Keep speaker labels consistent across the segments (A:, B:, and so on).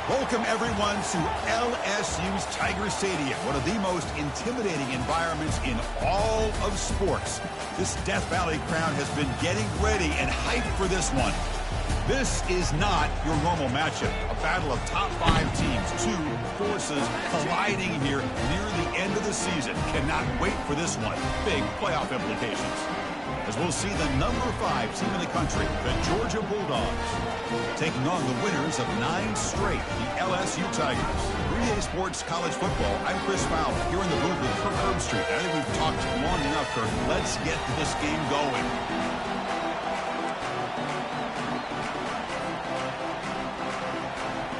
A: Welcome, everyone, to LSU's Tiger Stadium, one of the most intimidating environments in all of sports. This Death Valley crowd has been getting ready and hyped for this one. This is not your normal matchup, a battle of top 5 teams, two forces colliding here near the end of the season. Cannot wait for this one. Big playoff implications. As we'll see the number 5 team in the country, the Georgia Bulldogs, taking on the winners of 9 straight, the LSU Tigers. 3A Sports College Football, I'm Chris Fowler, here in the booth with Kirk Herbstreit. I think we've talked long enough, Kirk. Let's get this game going.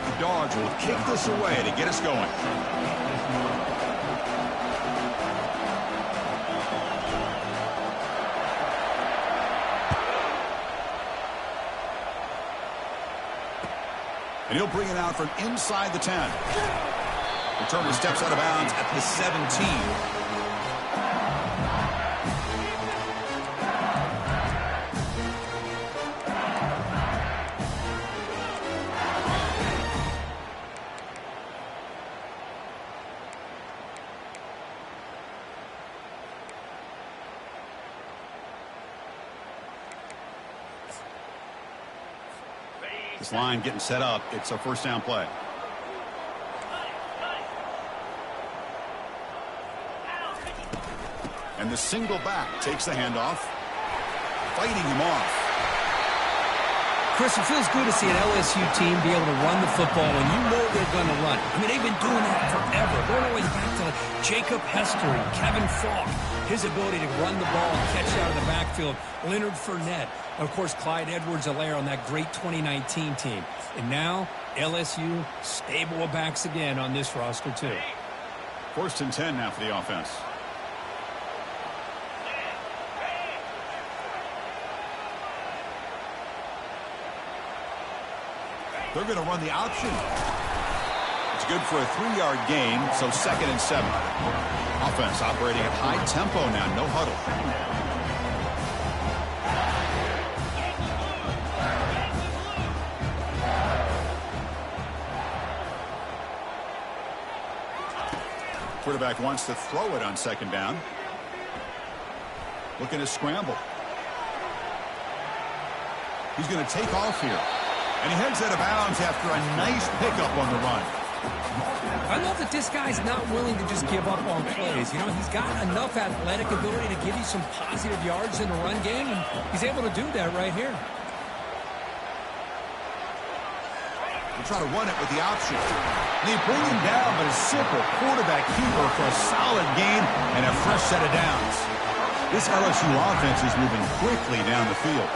A: The Dogs will kick this away to get us going. And he'll bring it out from inside the 10. Returner steps out of bounds at the 17. This line getting set up. It's a first down play. And the single back takes the handoff, fighting him off.
B: Chris, it feels good to see an LSU team be able to run the football when you know they're going to run. I mean, they've been doing that forever. Going all the way back to Jacob Hester and Kevin Falk. His ability to run the ball and catch out of the backfield. Leonard Fournette. Of course, Clyde Edwards-Helaire on that great 2019 team. And now, LSU stable of backs again on this roster, too.
A: First and 10 now for the offense. They're going to run the option. It's good for a 3-yard gain, so 2nd and 7. Offense operating at high tempo now, no huddle. Quarterback wants to throw it on 2nd down. Looking to scramble. He's going to take off here. And he heads out of bounds after a nice pickup on the run.
B: I love that this guy's not willing to just give up on plays. You know, he's got enough athletic ability to give you some positive yards in the run game, and he's able to do that right here.
A: We'll try to run it with the option. They bring him down, but a simple quarterback keeper for a solid gain and a fresh set of downs. This LSU offense is moving quickly down the field.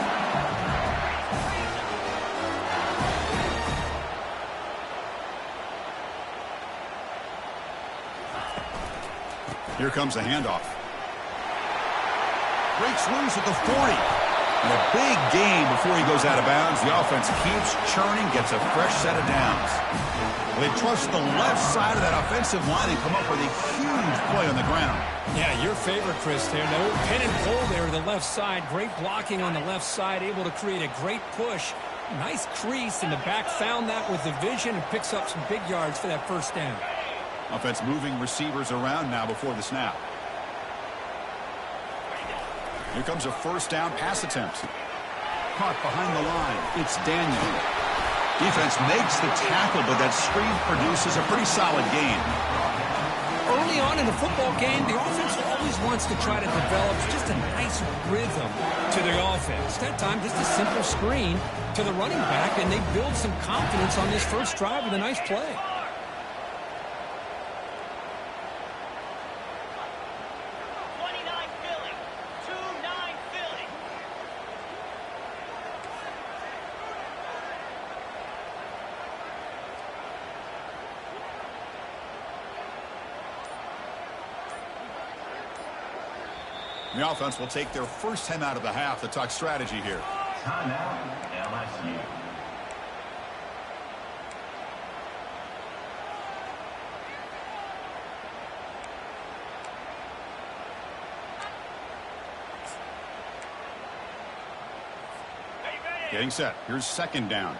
A: Here comes the handoff. Breaks loose at the 40. And a big gain before he goes out of bounds. The offense keeps churning, gets a fresh set of downs. They trust the left side of that offensive line and come up with a huge play on the ground.
B: Yeah, your favorite, Chris, there. No pin and pull there to the left side. Great blocking on the left side, able to create a great push. Nice crease, and the back found that with the vision and picks up some big yards for that first down.
A: Offense moving receivers around now before the snap. Here comes a first down pass attempt. Caught behind the line. It's Daniel. Defense makes the tackle, but that screen produces a pretty solid gain.
B: Early on in the football game, the offense always wants to try to develop just a nice rhythm to the offense. That time, just a simple screen to the running back, and they build some confidence on this first drive with a nice play.
A: The offense will take their first 10 out of the half to talk strategy here.
C: Timeout, LSU.
A: Getting set. Here's 2nd down.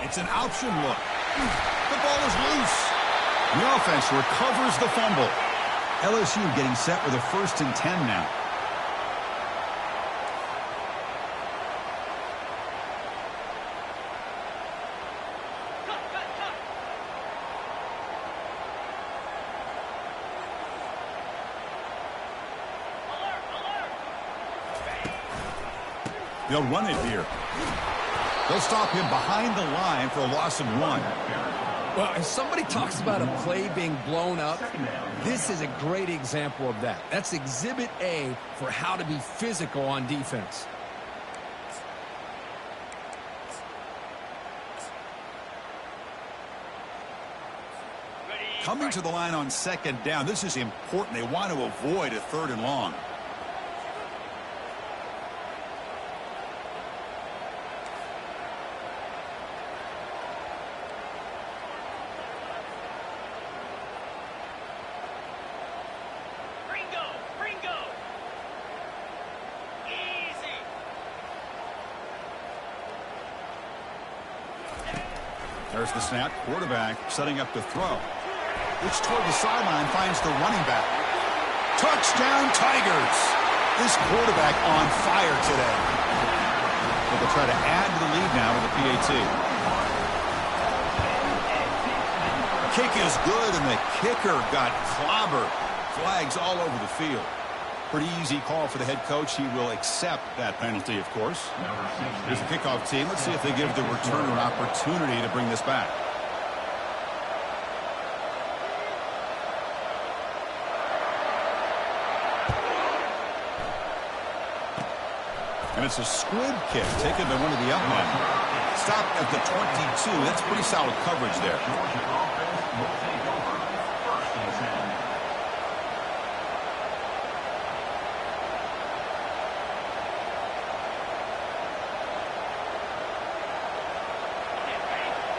A: It's an option look. The ball is loose. The offense recovers the fumble. LSU getting set with a 1st and 10 now. They'll run it here. They'll stop him behind the line for a loss of 1.
B: Well, if somebody talks about a play being blown up, this is a great example of that. That's exhibit A for how to be physical on defense.
A: Coming to the line on 2nd down. This is important. They want to avoid a 3rd and long. There's the snap. Quarterback setting up to throw. Which toward the sideline finds the running back. Touchdown Tigers. This quarterback on fire today. But they'll try to add to the lead now with the PAT. Kick is good, and the kicker got clobbered. Flags all over the field. Pretty easy call for the head coach. He will accept that penalty, of course. Here's the kickoff team. Let's see if they give the returner an opportunity to bring this back. And it's a squib kick taken by one of the outmen. Stopped at the 22. That's pretty solid coverage there.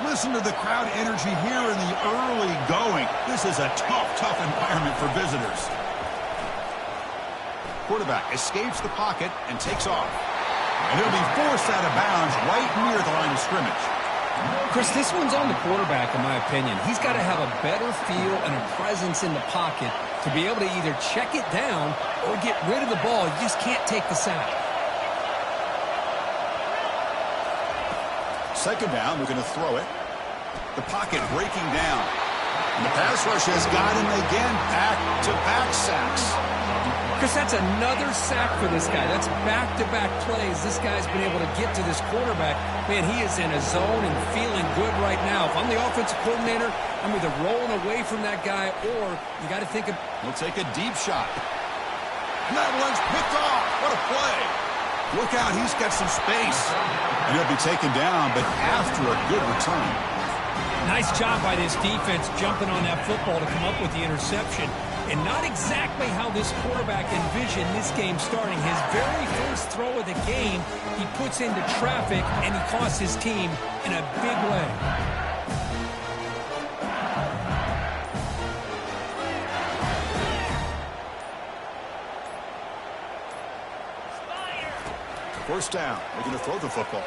A: Listen to the crowd energy here in the early going. This is a tough environment for visitors. Quarterback escapes the pocket and takes off. And he'll be forced out of bounds right near the line of scrimmage.
B: Chris, this one's on the quarterback, in my opinion. He's got to have a better feel and a presence in the pocket to be able to either check it down or get rid of the ball. You just can't take the sack.
A: 2nd down, we're going to throw it. The pocket breaking down. And the pass rush has got him again. Back-to-back sacks.
B: Chris, that's another sack for this guy. That's back-to-back plays. This guy's been able to get to this quarterback. Man, he is in a zone and feeling good right now. If I'm the offensive coordinator, I'm either rolling away from that guy or you got to think of...
A: He'll take a deep shot. And that one's picked off. What a play. Look out, he's got some space. And he'll be taken down, but after a good return.
B: Nice job by this defense jumping on that football to come up with the interception. And not exactly how this quarterback envisioned this game starting. His very first throw of the game, he puts into traffic, and he costs his team in a big way.
A: First down. They're going to throw the football.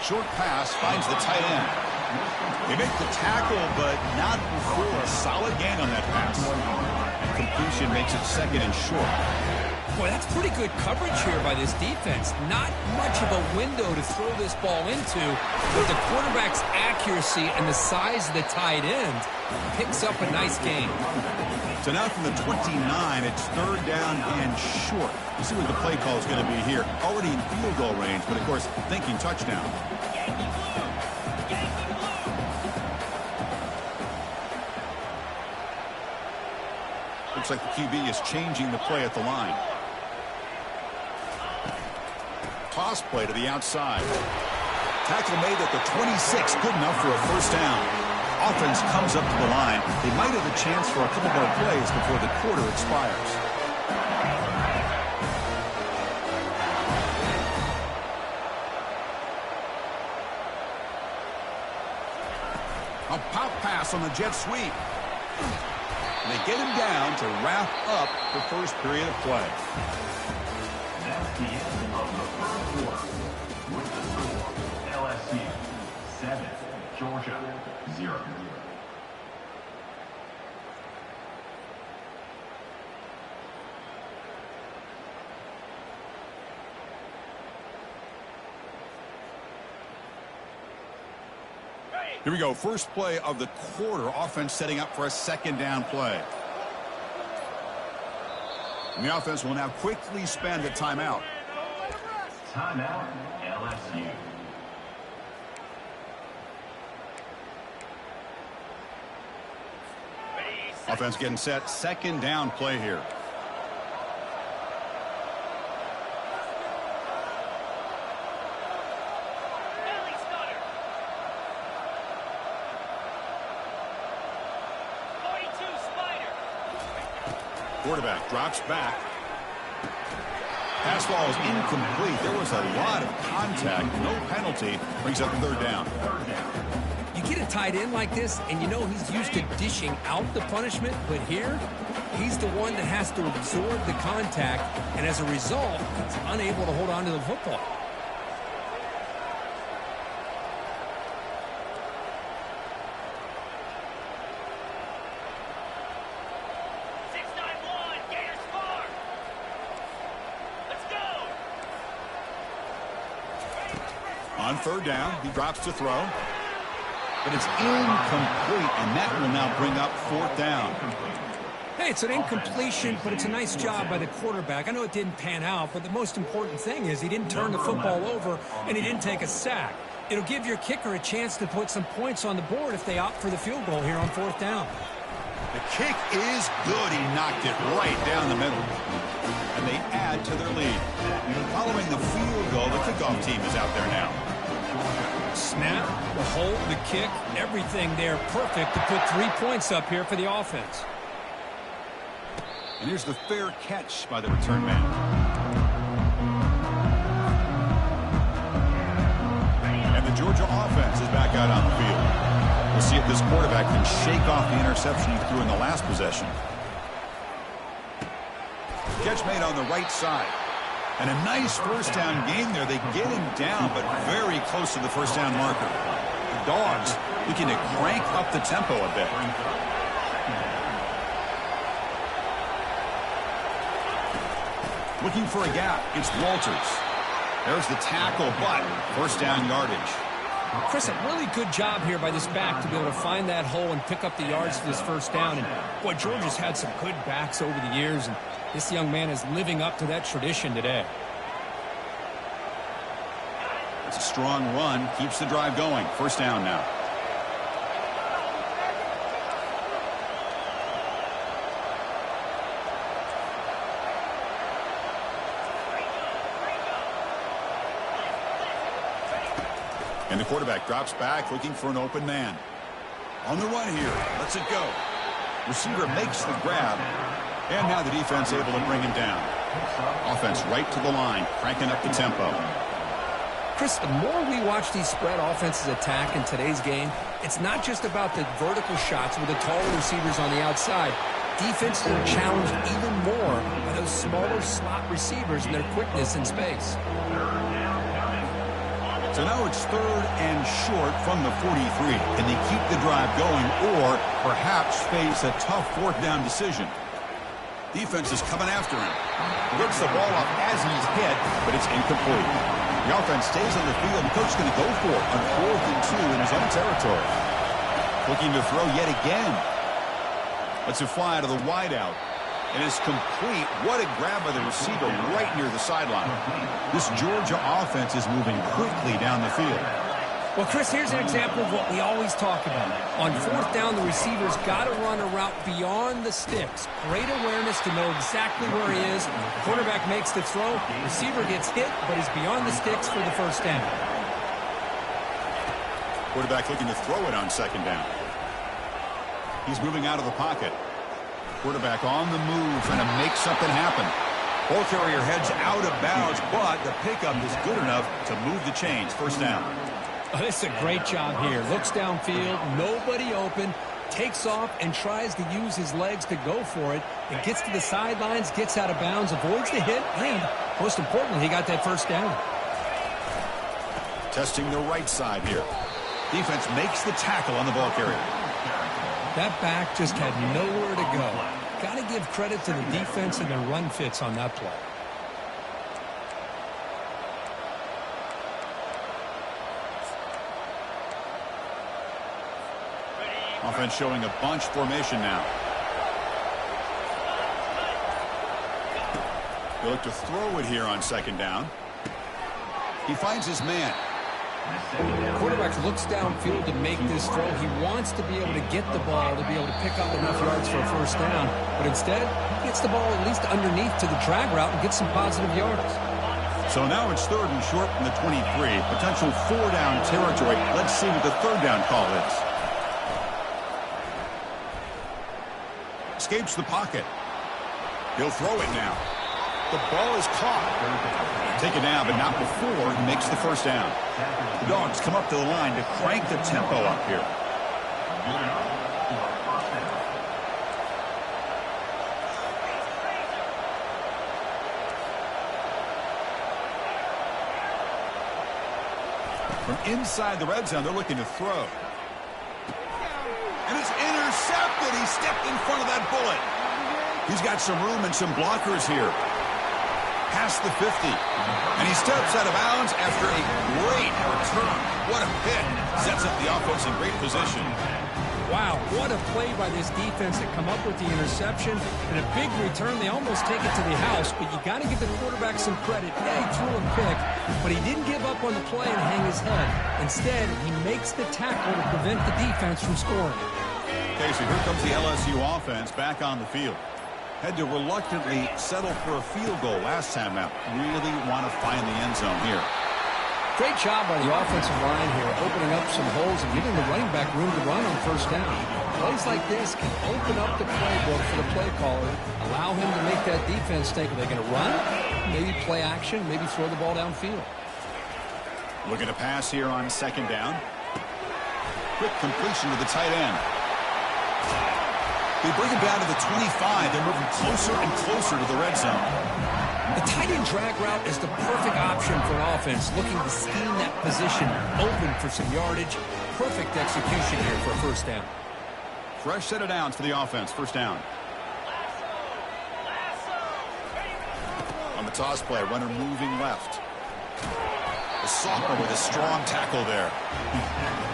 A: Short pass finds the tight end. They make the tackle, but not before a solid gain on that pass. And completion makes it 2nd and short.
B: Boy, that's pretty good coverage here by this defense. Not much of a window to throw this ball into, but the quarterback's accuracy and the size of the tight end picks up a nice gain.
A: So now from the 29, it's 3rd down and short. We'll see what the play call is going to be here. Already in field goal range, but of course, thinking touchdown. Looks like the QB is changing the play at the line. Toss play to the outside. Tackle made at the 26. Good enough for a first down. Offense comes up to the line. They might have a chance for a couple more plays before the quarter expires. A pop pass on the jet sweep. And they get him down to wrap up the first period of play.
C: That's the end of the first quarter. With the score, LSU 7, Georgia 0.
A: Here we go. First play of the quarter. Offense setting up for a second down play. And the offense will now quickly spend a timeout.
C: Timeout, LSU.
A: Offense getting set. Second down play here. Quarterback drops back. Pass ball is incomplete. There was a lot of contact. No penalty. Brings up third down.
B: You get a tight end like this, and you know he's used to dishing out the punishment, but here, he's the one that has to absorb the contact, and as a result, he's unable to hold on to the football.
A: On third down, he drops to throw. But it's incomplete, and that will now bring up fourth down.
B: Hey, it's an incompletion, but it's a nice job by the quarterback. I know it didn't pan out, but the most important thing is he didn't turn the football over, and he didn't take a sack. It'll give your kicker a chance to put some points on the board if they opt for the field goal here on fourth down.
A: The kick is good. He knocked it right down the middle. And they add to their lead. Following the field goal, the kickoff team is out there now.
B: Snap, the hold, the kick, everything there perfect to put 3 points up here for the offense.
A: And here's the fair catch by the return man. And the Georgia offense is back out on the field. We'll see if this quarterback can shake off the interception he threw in the last possession. Catch made on the right side. And a nice first down gain there. They get him down, but very close to the first down marker. The Dogs looking to crank up the tempo a bit. Looking for a gap. It's Walters. There's the tackle, but first down yardage.
B: Chris, a really good job here by this back to be able to find that hole and pick up the yards for this first down. And, boy, Georgia's had some good backs over the years, and this young man is living up to that tradition today.
A: It's a strong run. Keeps the drive going. First down now. And the quarterback drops back, looking for an open man. On the run here. Lets it go. Receiver makes the grab. And now the defense able to bring him down. Offense right to the line, cranking up the tempo.
B: Chris, the more we watch these spread offenses attack in today's game, it's not just about the vertical shots with the taller receivers on the outside. Defenses are challenged even more by those smaller slot receivers and their quickness in space.
A: So now it's third and short from the 43. Can they keep the drive going or perhaps face a tough fourth down decision? Defense is coming after him. Rips the ball up as he's hit, but it's incomplete. The offense stays on the field. The coach's going to go for it on 4th and 2 in his own territory. Looking to throw yet again. Lets it fly out of the wideout. And it's complete. What a grab by the receiver right near the sideline. This Georgia offense is moving quickly down the field.
B: Well, Chris, here's an example of what we always talk about. On fourth down, the receiver's got to run a route beyond the sticks. Great awareness to know exactly where he is. Quarterback makes the throw. Receiver gets hit, but is beyond the sticks for the first down.
A: Quarterback looking to throw it on second down. He's moving out of the pocket. Quarterback on the move, trying to make something happen. Ball carrier heads out of bounds, but the pickup is good enough to move the chains. First down.
B: Oh, this is a great job here. Looks downfield, nobody open, takes off and tries to use his legs to go for it. It gets to the sidelines, gets out of bounds, avoids the hit, and most importantly, he got that first down.
A: Testing the right side here. Defense makes the tackle on the ball carrier.
B: That back just had nowhere to go. Got to give credit to the defense and their run fits on that play.
A: Offense showing a bunch formation now. They look to throw it here on second down. He finds his man.
B: The quarterback looks downfield to make this throw. He wants to be able to get the ball to be able to pick up enough yards for a first down. But instead, he gets the ball at least underneath to the drag route and gets some positive yards.
A: So now it's 3rd and short from the 23. Potential 4-down territory. Let's see what the 3rd down call is. Escapes the pocket. He'll throw it now. The ball is caught. Taken down, but not before he makes the first down. The Dogs come up to the line to crank the tempo up here. From inside the red zone, they're looking to throw. And it's intercepted. He stepped in front of that bullet. He's got some room and some blockers here. Past the 50. And he steps out of bounds after a great return. What a pick. Sets up the offense in great position.
B: Wow, what a play by this defense to come up with the interception. And a big return. They almost take it to the house, but you got to give the quarterback some credit. Yeah, he threw a pick, but he didn't give up on the play and hang his head. Instead, he makes the tackle to prevent the defense from scoring.
A: Okay, so here comes the LSU offense back on the field. Had to reluctantly settle for a field goal last time out. Really want to find the end zone here.
B: Great job by the offensive line here, opening up some holes and giving the running back room to run on first down. Plays like this can open up the playbook for the play caller, allow him to make that defense think, are they going to run? Maybe play action, maybe throw the ball downfield.
A: Looking to pass here on second down. Quick completion to the tight end. They bring him down to the 25. They're moving closer and closer to the red zone.
B: The tight end drag route is the perfect option for an offense looking to scheme that position open for some yardage. Perfect execution here for a first down.
A: Fresh set of downs for the offense. First down. On the toss play, runner moving left. The sophomore with a strong tackle there.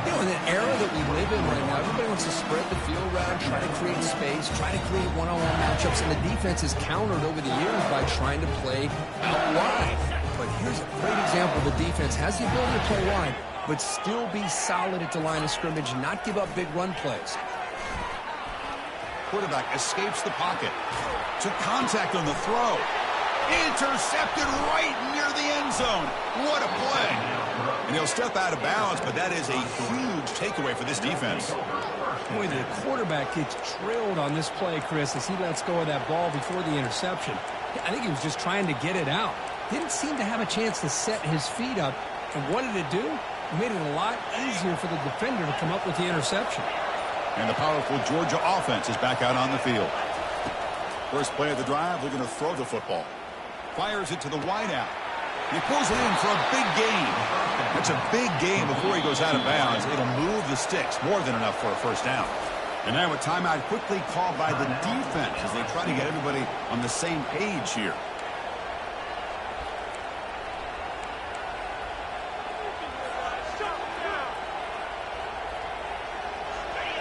B: You know, in an era that we live in right now, everybody wants to spread the field around, try to create space, try to create one-on-one matchups, and the defense is countered over the years by trying to play out wide. But here's a great example. The defense has the ability to play wide, but still be solid at the line of scrimmage, not give up big run plays.
A: Quarterback escapes the pocket. Took contact on the throw. Intercepted right near the end zone. What a play. And he'll step out of bounds, but that is a huge takeaway for this defense.
B: Boy, the quarterback gets trailed on this play, Chris, as he lets go of that ball before the interception. I think he was just trying to get it out. Didn't seem to have a chance to set his feet up. And what did it do? It made it a lot easier for the defender to come up with the interception.
A: And the powerful Georgia offense is back out on the field. First play of the drive, they're going to throw the football. Fires it to the wideout. He pulls it in for a big gain. That's a big gain before he goes out of bounds. It'll move the sticks, more than enough for a first down. And now a timeout quickly called by the defense as they try to get everybody on the same page here.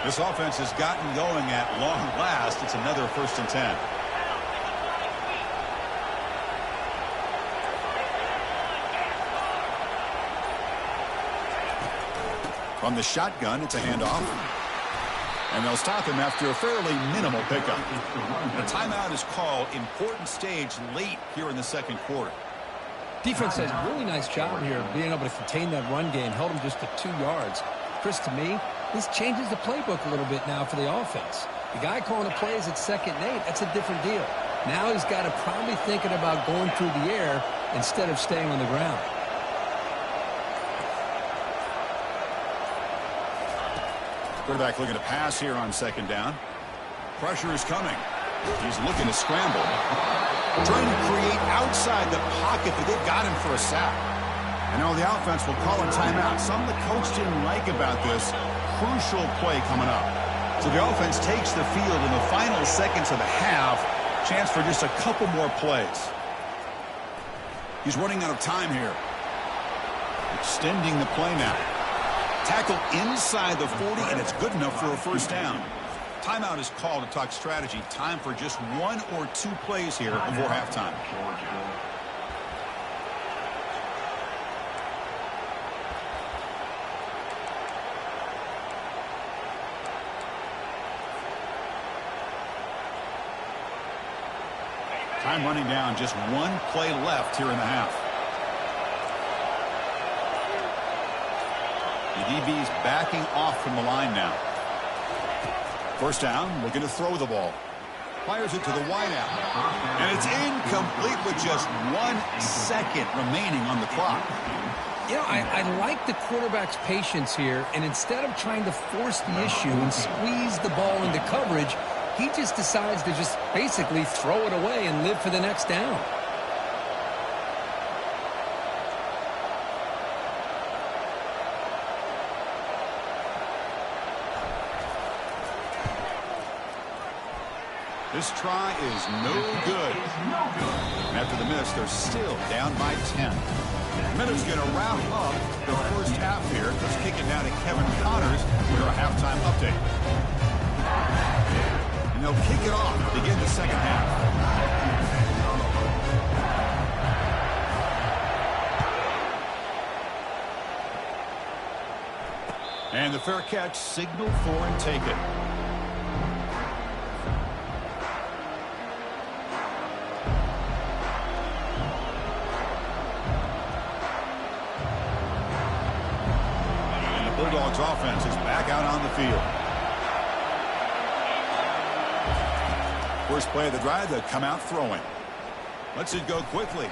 A: This offense has gotten going at long last. It's another 1st and 10. From the shotgun, it's a handoff. And they'll stop him after a fairly minimal pickup. The timeout is called. Important stage late here in the second quarter.
B: Defense does a really nice job here of being able to contain that run game. Held him just to 2 yards. Chris, to me, this changes the playbook a little bit now for the offense. The guy calling the plays at 2nd and 8, that's a different deal. Now he's got to probably thinking about going through the air instead of staying on the ground.
A: Quarterback looking to pass here on 2nd down. Pressure is coming. He's looking to scramble. Trying to create outside the pocket, but they've got him for a sack. And now the offense will call a timeout. Something the coach didn't like about this. Crucial play coming up. So the offense takes the field in the final seconds of the half. Chance for just a couple more plays. He's running out of time here. Extending the play now. Tackle inside the 40, and it's good enough for a first down. Timeout is called to talk strategy. Time for just 1 or 2 plays here before halftime. Time running down, just 1 play left here in the half. The DB's backing off from the line now. First down, looking to throw the ball. Fires it to the wideout. And it's incomplete with just 1 second remaining on the clock.
B: You know, I like the quarterback's patience here, and instead of trying to force the issue and squeeze the ball into coverage, he just decides to just basically throw it away and live for the next down.
A: This try is no good. And after the miss, they're still down by 10. Minutes going to wrap up the first half here. Let's kick it down to Kevin Connors for our halftime update. And they'll kick it off to begin the second half. And the fair catch, signal for and take it. Bulldogs offense is back out on the field. First play of the drive, they come out throwing. Lets it go quickly.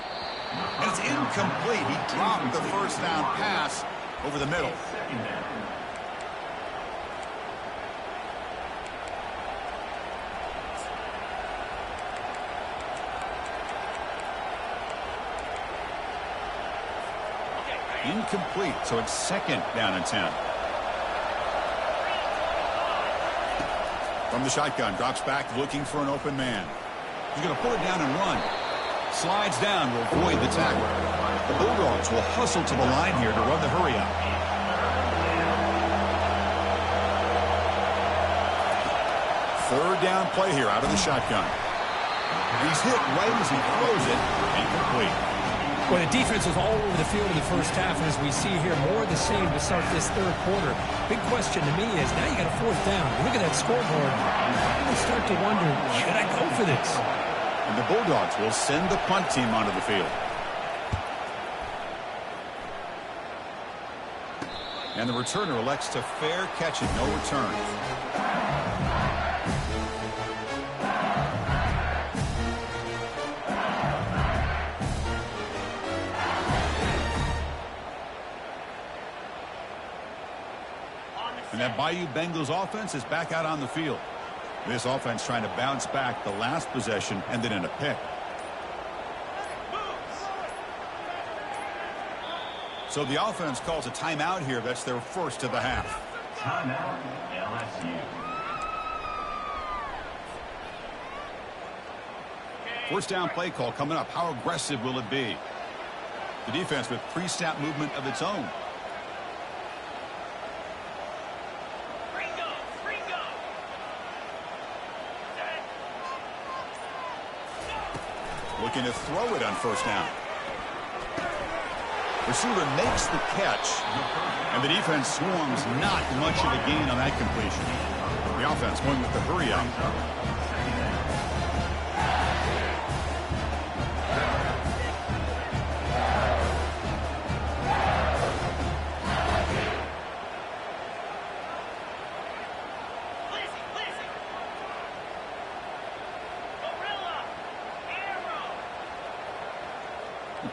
A: And it's incomplete. He dropped the first down pass over the middle. Incomplete, so it's second down and 10. From the shotgun, drops back looking for an open man. He's going to pull it down and run. Slides down to avoid the tackle. The Bulldogs will hustle to the line here to run the hurry up. Third down play here out of the shotgun. He's hit right as he throws it. Incomplete.
B: Well, the defense was all over the field in the first half, and as we see here, more of the same to start this third quarter. Big question to me is, now you got a fourth down. You look at that scoreboard, you start to wonder, should I go for this?
A: And the Bulldogs will send the punt team onto the field. And the returner elects to fair catch it, no return. And that Bayou Bengals offense is back out on the field. This offense trying to bounce back the last possession and then in a pick. So the offense calls a timeout here. That's their first of the half.
C: Timeout, LSU.
A: First down play call coming up. How aggressive will it be? The defense with pre-snap movement of its own. Looking to throw it on first down. Receiver makes the catch, and the defense swarms not much of a gain on that completion. The offense going with the hurry up.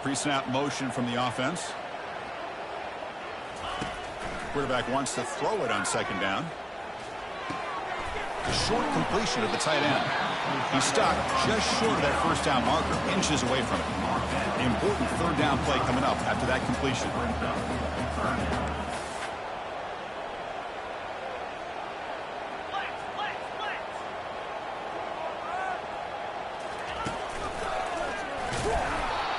A: Pre-snap motion from the offense. Quarterback wants to throw it on second down. A short completion to the tight end. He stopped just short of that first down marker, inches away from it. An important third down play coming up after that completion.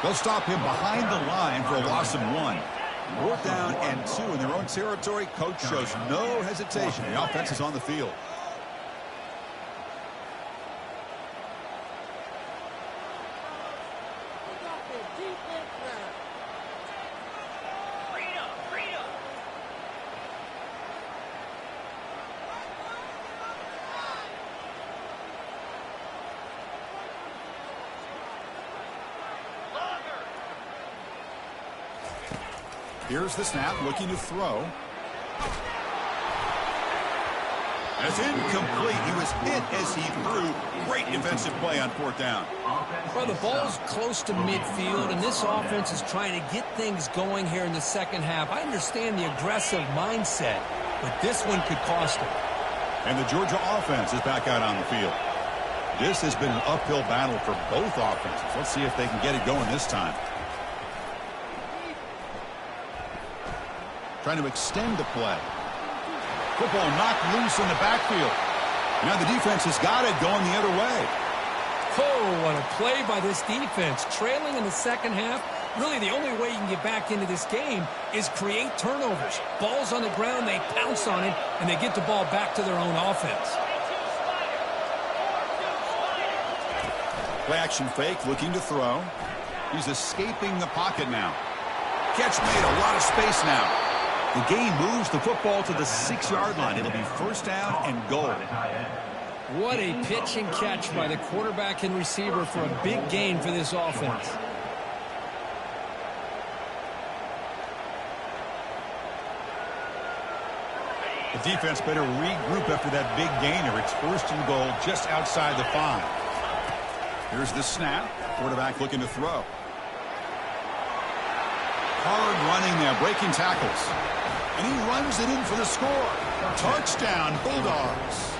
A: They'll stop him behind the line for a loss of 1. 4th down and 2 in their own territory. Coach shows no hesitation. The offense is on the field. Here's the snap, looking to throw. That's incomplete. He was hit as he threw. Great defensive play on 4th down.
B: Well, the ball's close to midfield, and this offense is trying to get things going here in the second half. I understand the aggressive mindset, but this one could cost them.
A: And the Georgia offense is back out on the field. This has been an uphill battle for both offenses. Let's see if they can get it going this time. Trying to extend the play. Football knocked loose in the backfield. Now the defense has got it going the other way.
B: Oh, what a play by this defense. Trailing in the second half, really the only way you can get back into this game is create turnovers. Ball's on the ground, they pounce on it, and they get the ball back to their own offense.
A: Play action fake, looking to throw. He's escaping the pocket now. Catch made, a lot of space now. The game moves the football to the 6-yard line. It'll be 1st down and goal.
B: What a pitch and catch by the quarterback and receiver for a big gain for this offense.
A: The defense better regroup after that big gainer. It's 1st and goal just outside the 5. Here's the snap. Quarterback looking to throw. Hard running there, breaking tackles. And he runs it in for the score. Touchdown, Bulldogs.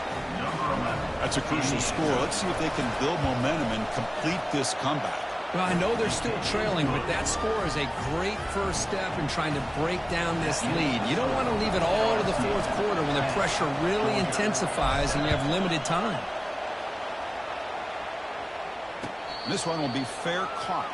A: That's a crucial score. Let's see if they can build momentum and complete this comeback.
B: Well, I know they're still trailing, but that score is a great first step in trying to break down this lead. You don't want to leave it all to the 4th quarter when the pressure really intensifies and you have limited time.
A: This one will be fair caught.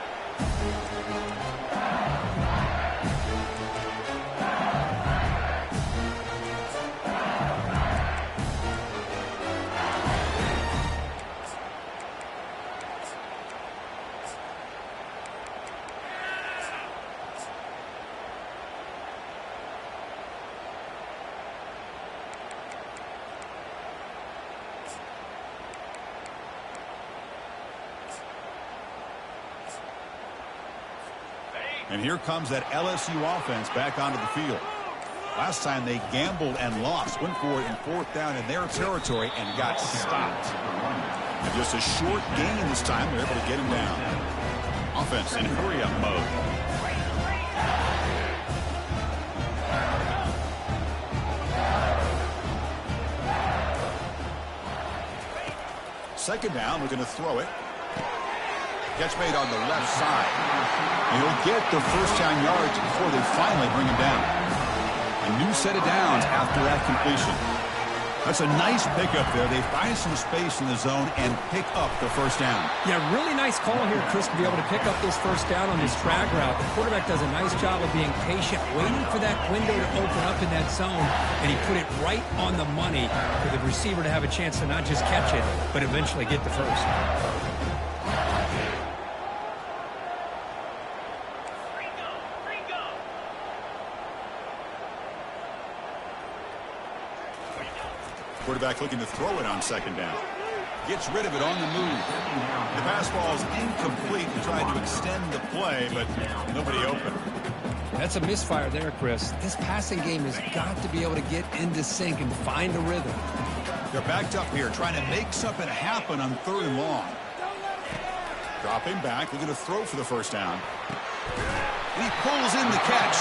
A: And here comes that LSU offense back onto the field. Last time they gambled and lost. Went for it in 4th down in their territory and got stopped. And just a short gain this time. They're able to get him down. Offense in hurry-up mode. Second down, looking to throw it. Catch made on the left side. And he'll get the 1st down yards before they finally bring him down. A new set of downs after that completion. That's a nice pickup there. They find some space in the zone and pick up the 1st down.
B: Yeah, really nice call here, Chris, to be able to pick up this 1st down on this drag route. The quarterback does a nice job of being patient, waiting for that window to open up in that zone, and he put it right on the money for the receiver to have a chance to not just catch it, but eventually get the 1st.
A: Quarterback looking to throw it on 2nd down. Gets rid of it on the move. The pass ball is incomplete and tried to extend the play, but nobody open.
B: That's a misfire there, Chris. This passing game has got to be able to get into sync and find a rhythm.
A: They're backed up here, trying to make something happen on 3rd and long. Dropping back, looking to throw for the 1st down. And he pulls in the catch.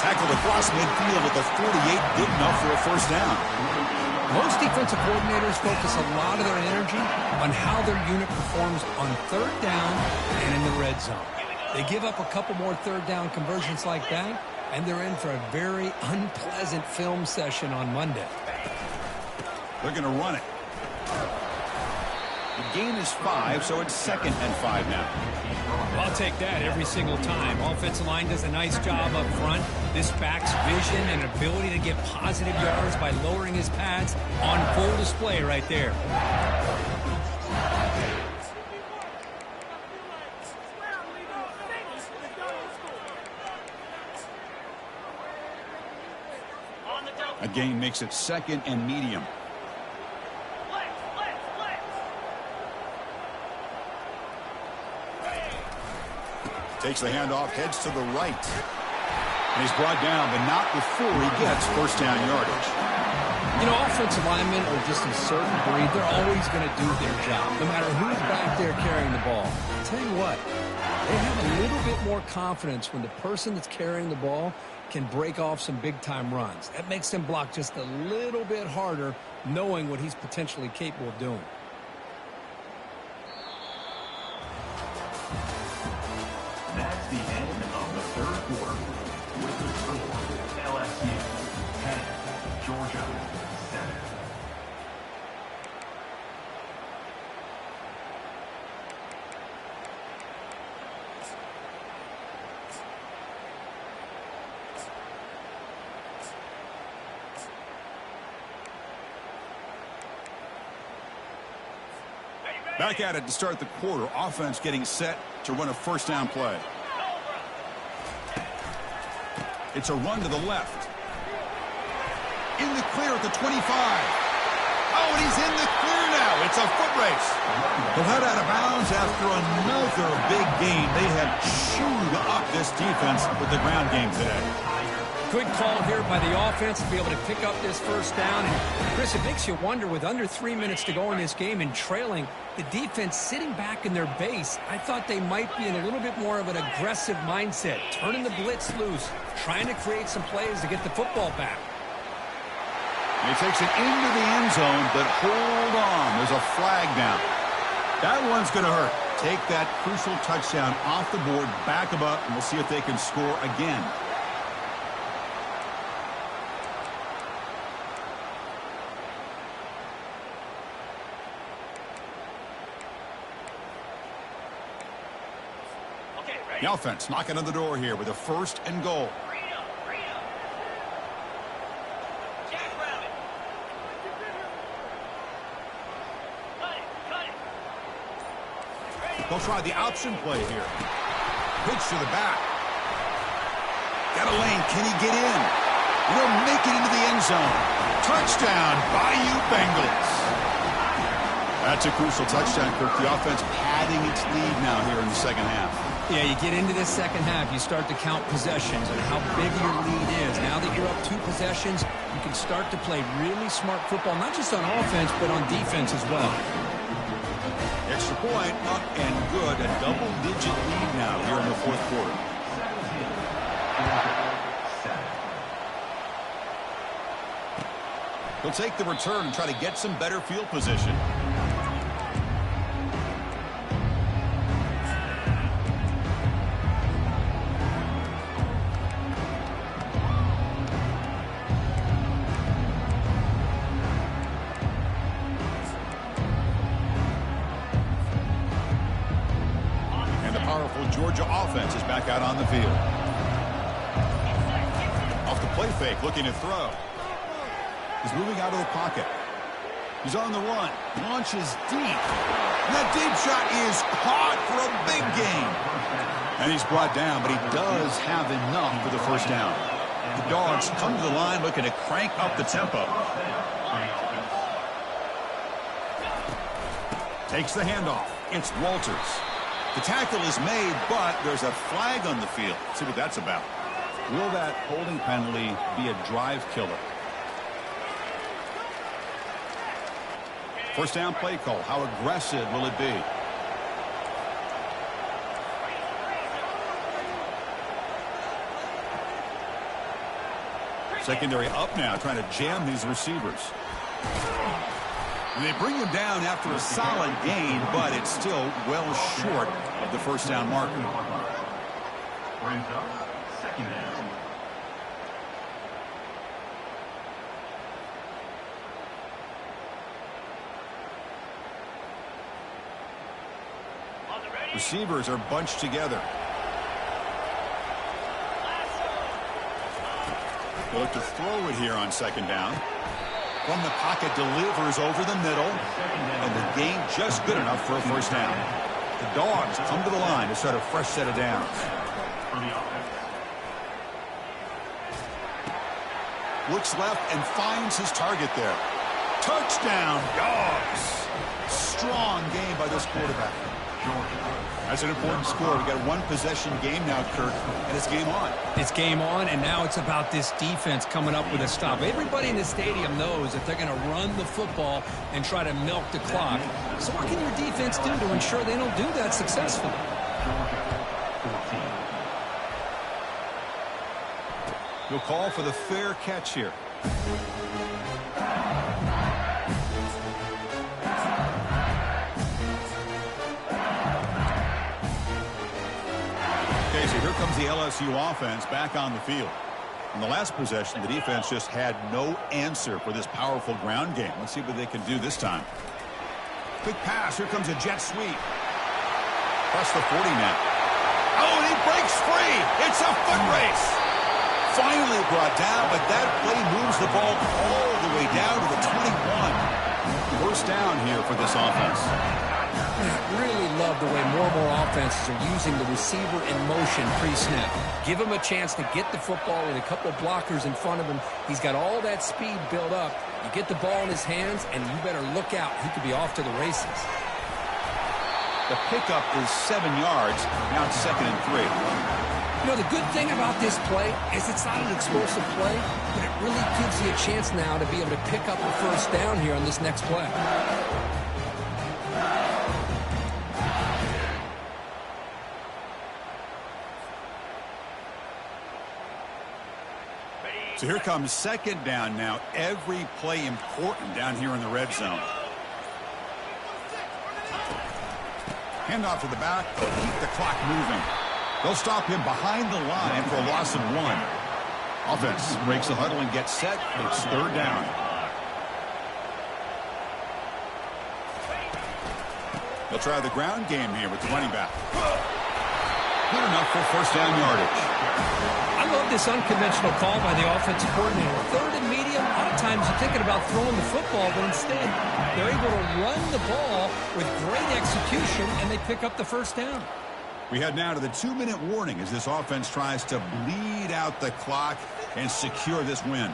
A: Tackled across midfield at the 48, good enough for a 1st down.
B: Most defensive coordinators focus a lot of their energy on how their unit performs on third down and in the red zone. They give up a couple more third down conversions like that, and they're in for a very unpleasant film session on Monday.
A: They're going to run it. The gain is 5, so it's 2nd and 5 now.
B: I'll take that every single time. Offensive line does a nice job up front. This back's vision and ability to get positive yards by lowering his pads on full display right there.
A: A gain makes it 2nd and medium. Takes the handoff, heads to the right. And he's brought down, but not before he gets first down yardage.
B: You know, offensive linemen are just a certain breed. They're always going to do their job, no matter who's back there carrying the ball. I'll tell you what, they have a little bit more confidence when the person that's carrying the ball can break off some big-time runs. That makes them block just a little bit harder, knowing what he's potentially capable of doing.
C: That's the end of the third quarter. With the score, LSU 10, Georgia 7.
A: Back at it to start the quarter. Offense getting set to run a first down play. It's a run to the left. In the clear at the 25. Oh, and he's in the clear now. It's a foot race. They'll head out of bounds after another big game. They have chewed up this defense with the ground game today.
B: Good call here by the offense to be able to pick up this first down. And, Chris, it makes you wonder, with under 3 minutes to go in this game and trailing, the defense sitting back in their base, I thought they might be in a little bit more of an aggressive mindset, turning the blitz loose, trying to create some plays to get the football back.
A: He takes it into the end zone, but hold on. There's a flag down. That one's going to hurt. Take that crucial touchdown off the board, back them up, and we'll see if they can score again. The offense knocking on the door here with a 1st and goal. They'll try the option play here. Pitch to the back. Got a lane. Can he get in? Will make it into the end zone. Touchdown, Bayou Bengals. That's a crucial touchdown, Kirk. The offense padding its lead now here in the second half.
B: Yeah, you get into this second half, you start to count possessions and how big your lead is. Now that you're up 2 possessions, you can start to play really smart football, not just on offense, but on defense as well.
A: Extra point, up and good. A double-digit lead now here in the 4th quarter. He'll take the return and try to get some better field position. Georgia offense is back out on the field. Off the play fake, looking to throw. He's moving out of the pocket. He's on the run. Launches deep. And that deep shot is caught for a big gain. And he's brought down, but he does have enough for the first down. The Dogs come to the line looking to crank up the tempo. Takes the handoff. It's Walters. The tackle is made, but there's a flag on the field. Let's see what that's about. Will that holding penalty be a drive killer? First down play call. How aggressive will it be? Secondary up now, trying to jam these receivers. They bring him down after a solid gain, but it's still well short of the first down marker.
C: Brings up second down.
A: Receivers are bunched together. They look to throw it here on second down. From the pocket, delivers over the middle, and the gain just good enough for a first down. The Dogs come to the line to start a fresh set of downs. Looks left and finds his target there. Touchdown, Dogs! Strong game by this quarterback. That's an important score. We've got a one-possession game now, Kirk, and it's game on.
B: It's game on, and now it's about this defense coming up with a stop. Everybody in the stadium knows that they're going to run the football and try to milk the clock. So what can your defense do to ensure they don't do that successfully?
A: He'll call for the fair catch here. Okay, so here comes the LSU offense back on the field. In the last possession, the defense just had no answer for this powerful ground game. Let's see what they can do this time. Quick pass. Here comes a jet sweep. Across the 40 now. Oh, and he breaks free. It's a foot race. Finally brought down, but that play moves the ball all the way down to the 21. First down here for this offense.
B: I really love the way more and more offenses are using the receiver in motion pre-snap. Give him a chance to get the football with a couple blockers in front of him. He's got all that speed built up. You get the ball in his hands, and you better look out. He could be off to the races.
A: The pickup is 7 yards. Now it's 2nd and 3.
B: You know, the good thing about this play is it's not an explosive play, but it really gives you a chance now to be able to pick up a first down here on this next play.
A: So here comes second down now. Every play important down here in the red zone. Handoff to the back. They'll keep the clock moving. They'll stop him behind the line for a loss of 1. Offense breaks the huddle and gets set. It's 3rd down. They'll try the ground game here with the running back. Good enough for first down yardage.
B: I love this unconventional call by the offensive coordinator. 3rd and medium, a lot of times you're thinking about throwing the football, but instead they're able to run the ball with great execution, and they pick up the first down.
A: We head now to the 2-minute warning as this offense tries to bleed out the clock and secure this win.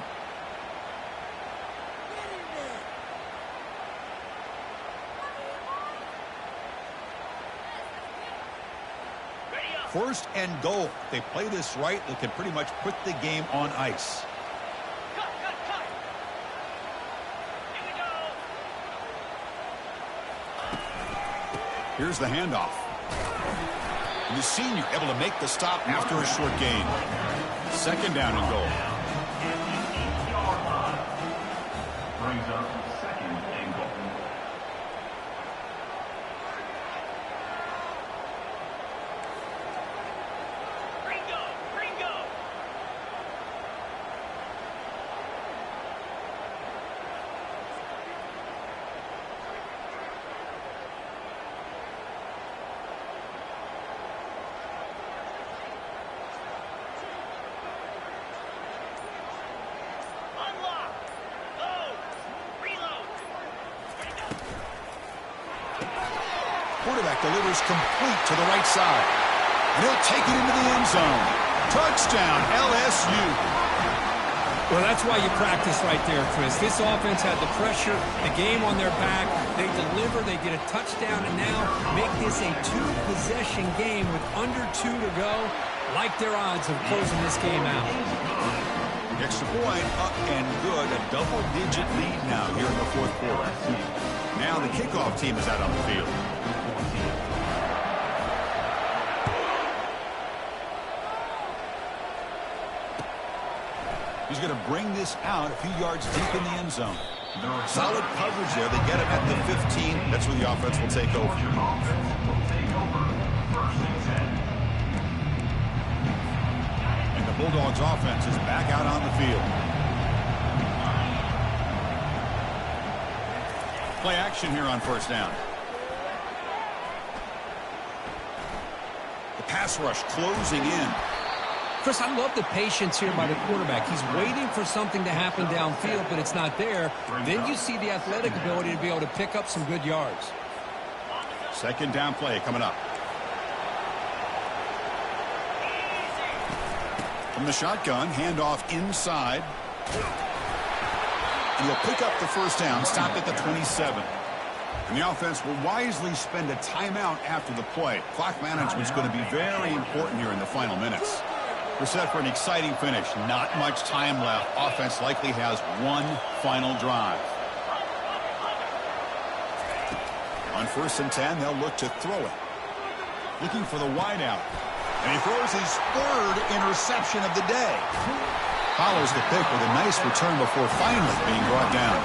A: First and goal. They play this right, they can pretty much put the game on ice.
D: Cut. Here we go.
A: Here's the handoff. And the senior able to make the stop after a short gain. 2nd down and goal.
C: Brings up 2nd and goal.
D: Gringo. Unlock. Load. Reload.
A: Quarterback delivers complete to the right side. And he'll take it into the end zone. Touchdown, LSU.
B: Well, that's why you practice right there, Chris. This offense had the pressure, the game on their back. They deliver, they get a touchdown, and now make this a 2-possession game with under 2 to go. Like their odds of closing this game out.
A: Extra point, up and good. A double-digit lead now here in the 4th quarter. Now the kickoff team is out on the field. He's going to bring this out a few yards deep in the end zone. Solid coverage there. They get him at the 15. That's where the offense will take over. And the Bulldogs offense is back out on the field. Play action here on first down. The pass rush closing in.
B: Chris, I love the patience here by the quarterback. He's waiting for something to happen downfield, but it's not there. Then you see the athletic ability to be able to pick up some good yards.
A: Second down play coming up. From the shotgun, handoff inside. And he'll pick up the first down, stopped at the 27. And the offense will wisely spend a timeout after the play. Clock management is going to be very important here in the final minutes. We're set for an exciting finish. Not much time left. Offense likely has one final drive. On 1st and 10, they'll look to throw it. Looking for the wideout. And he throws his 3rd interception of the day. Follows the pick with a nice return before finally being brought down.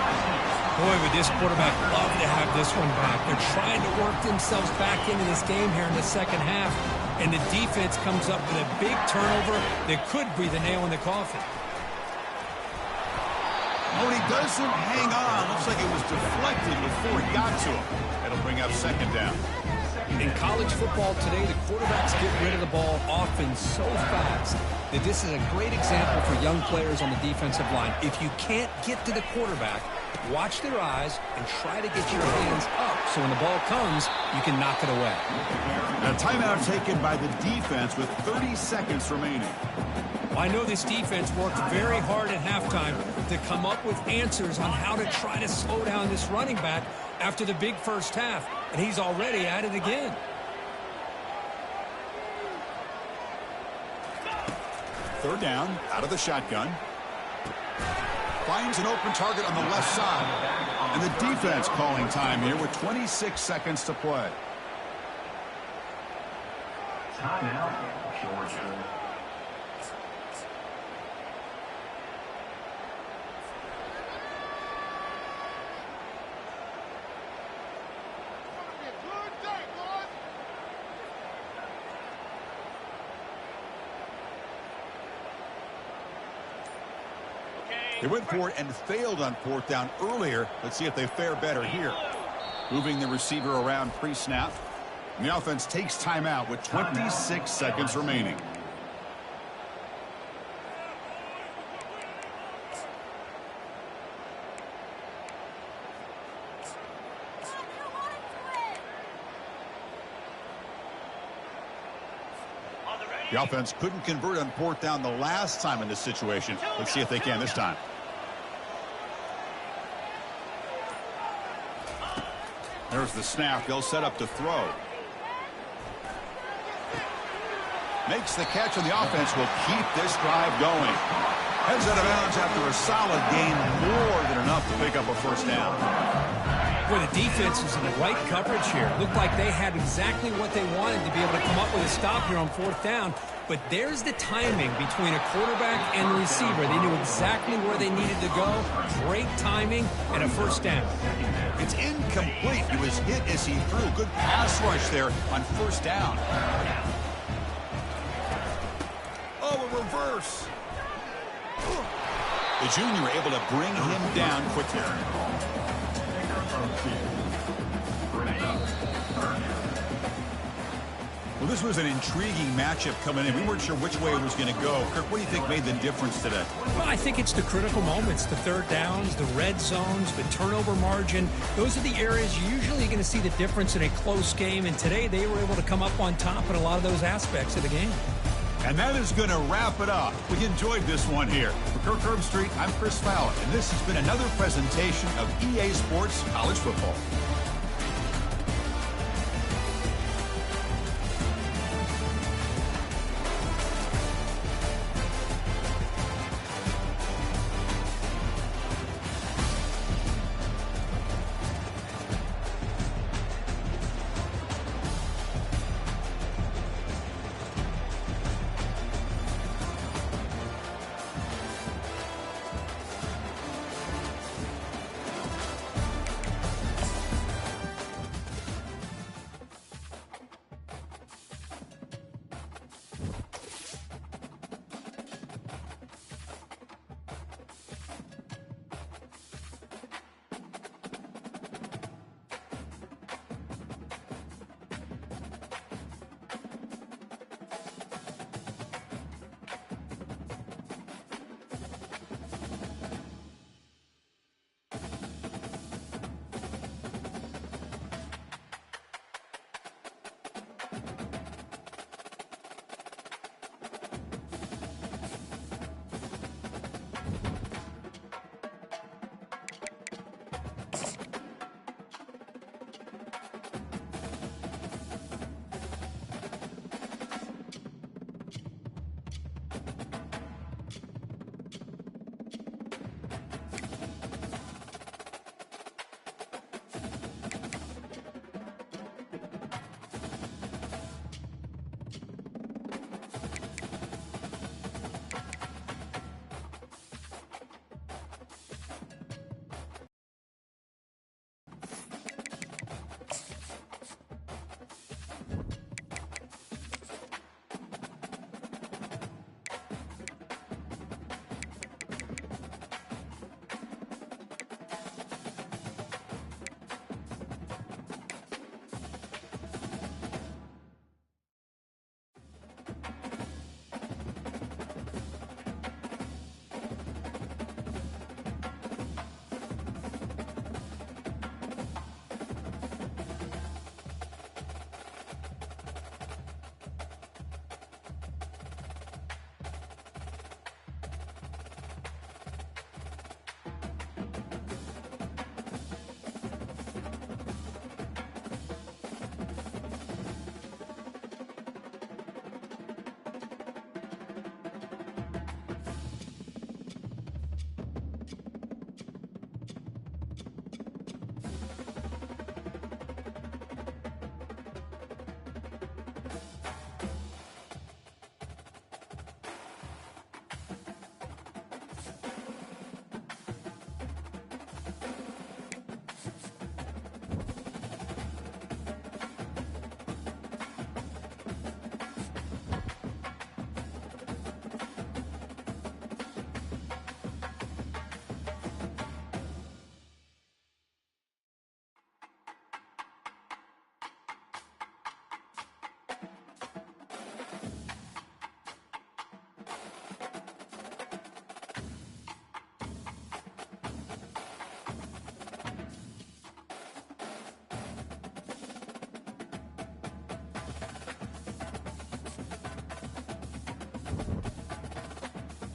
B: Boy, would this quarterback love to have this one back. They're trying to work themselves back into this game here in the second half. And the defense comes up with a big turnover that could be the nail in the coffin.
A: Oh, he doesn't hang on. Looks like it was deflected before he got to him. That'll bring up second down.
B: In college football today, the quarterbacks get rid of the ball often so fast that this is a great example for young players on the defensive line. If you can't get to the quarterback, watch their eyes and try to get your hands up so when the ball comes, you can knock it away.
A: A timeout taken by the defense with 30 seconds remaining.
B: Well, I know this defense worked very hard at halftime to come up with answers on how to try to slow down this running back after the big first half, and he's already at it again.
A: Third down, out of the shotgun. Finds an open target on the left side. And the defense calling time here with 26 seconds to play.
C: Timeout, Georgia.
A: They went for it and failed on 4th down earlier. Let's see if they fare better here. Moving the receiver around pre-snap. And the offense takes timeout with 26 seconds remaining. The offense couldn't convert on 4th down the last time in this situation. Let's see if they can this time. There's the snap. They'll set up to throw. Makes the catch, and the offense will keep this drive going. Heads out of bounds after a solid gain, more than enough to pick up a first down.
B: Boy, the defense was in the right coverage here. Looked like they had exactly what they wanted to be able to come up with a stop here on 4th down. But there's the timing between a quarterback and the receiver. They knew exactly where they needed to go. Great timing and a first down.
A: It's incomplete. He was hit as he threw. Good pass rush there on 1st down. Oh, a reverse. The junior able to bring him down quickly. Well, this was an intriguing matchup coming in. We weren't sure which way it was going to go. Kirk, what do you think made the difference today?
B: Well, I think it's the critical moments, the 3rd downs, the red zones, the turnover margin. Those are the areas you're usually going to see the difference in a close game. And today they were able to come up on top in a lot of those aspects of the game.
A: And that is going to wrap it up. We enjoyed this one here. For Kirk Herbstreit, I'm Chris Fallon, and this has been another presentation of EA Sports College Football.